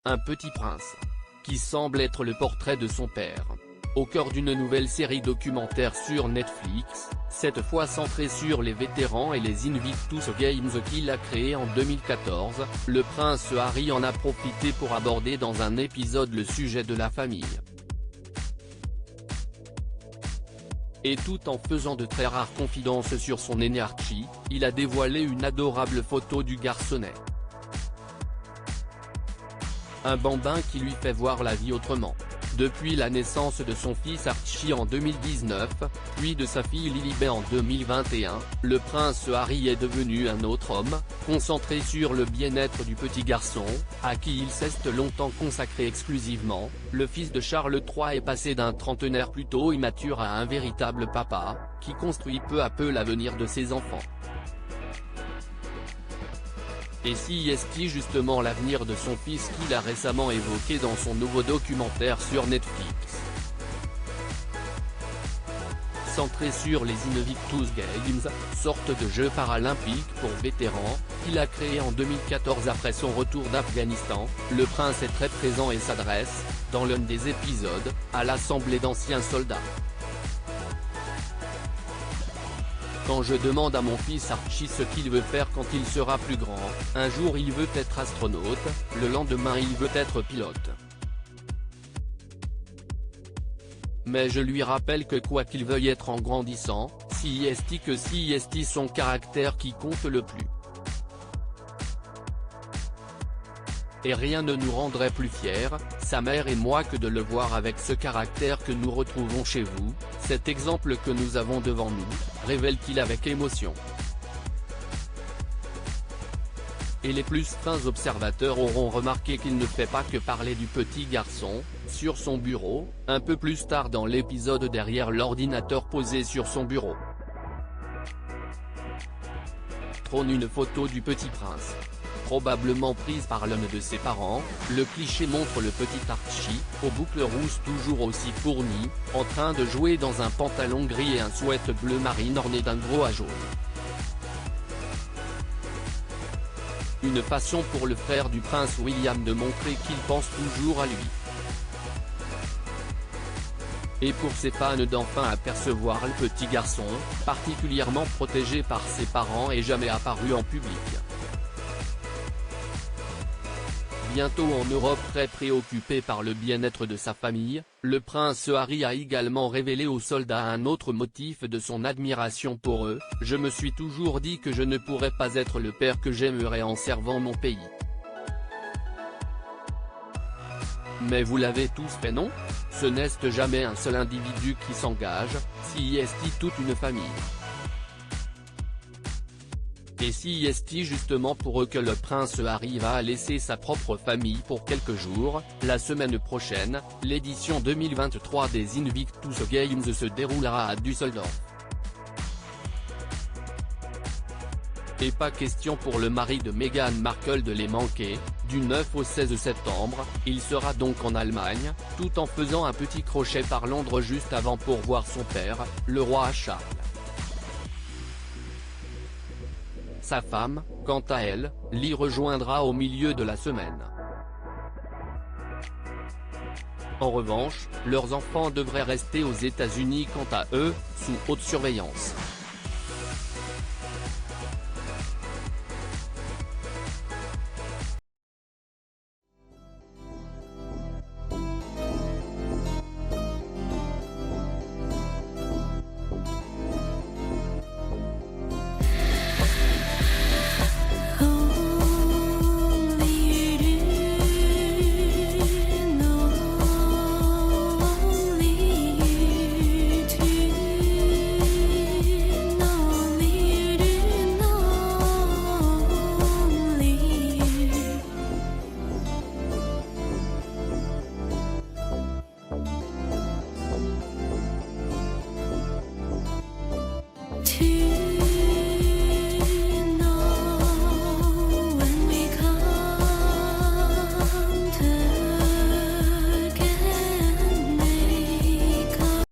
un petit prince, qui semble être le portrait de son père. Au cœur d'une nouvelle série documentaire sur Netflix, cette fois centrée sur les vétérans et les Invictus Games qu'il a créé en 2014, le prince Harry en a profité pour aborder dans un épisode le sujet de la famille. Et tout en faisant de très rares confidences sur son aîné Archie, il a dévoilé une adorable photo du garçonnet. Un bambin qui lui fait voir la vie autrement. Depuis la naissance de son fils Archie en 2019, puis de sa fille Lilibet en 2021, le prince Harry est devenu un autre homme, concentré sur le bien-être du petit garçon, à qui il s'est longtemps consacré exclusivement. Le fils de Charles III est passé d'un trentenaire plutôt immature à un véritable papa, qui construit peu à peu l'avenir de ses enfants. Et si est-il justement l'avenir de son fils qu'il a récemment évoqué dans son nouveau documentaire sur Netflix. Centré sur les Invictus Games, sorte de jeu paralympique pour vétérans, qu'il a créé en 2014 après son retour d'Afghanistan, le prince est très présent et s'adresse, dans l'un des épisodes, à l'assemblée d'anciens soldats. Quand je demande à mon fils Archie ce qu'il veut faire quand il sera plus grand, un jour il veut être astronaute, le lendemain il veut être pilote. Mais je lui rappelle que quoi qu'il veuille être en grandissant, c'est son caractère qui compte le plus. Et rien ne nous rendrait plus fiers, sa mère et moi, que de le voir avec ce caractère que nous retrouvons chez vous. Cet exemple que nous avons devant nous, révèle-t-il avec émotion. Et les plus fins observateurs auront remarqué qu'il ne fait pas que parler du petit garçon, sur son bureau, un peu plus tard dans l'épisode derrière l'ordinateur posé sur son bureau. Trône une photo du petit prince. Probablement prise par l'un de ses parents, le cliché montre le petit Archie, aux boucles rousses toujours aussi fournies, en train de jouer dans un pantalon gris et un sweat bleu marine orné d'un gros A jaune. Une façon pour le frère du prince William de montrer qu'il pense toujours à lui. Et pour ses fans d'enfin apercevoir le petit garçon, particulièrement protégé par ses parents et jamais apparu en public. Bientôt en Europe, très préoccupé par le bien-être de sa famille, le prince Harry a également révélé aux soldats un autre motif de son admiration pour eux: « Je me suis toujours dit que je ne pourrais pas être le père que j'aimerais en servant mon pays. Mais vous l'avez tous fait, non? Ce n'est jamais un seul individu qui s'engage, c'est toute une famille. » Et si est justement pour eux que le prince Harry va laisser sa propre famille pour quelques jours. La semaine prochaine, l'édition 2023 des Invictus Games se déroulera à Düsseldorf. Et pas question pour le mari de Meghan Markle de les manquer. Du 9 au 16 septembre, il sera donc en Allemagne, tout en faisant un petit crochet par Londres juste avant pour voir son père, le roi Charles. Sa femme, quant à elle, l'y rejoindra au milieu de la semaine. En revanche, leurs enfants devraient rester aux États-Unis quant à eux, sous haute surveillance.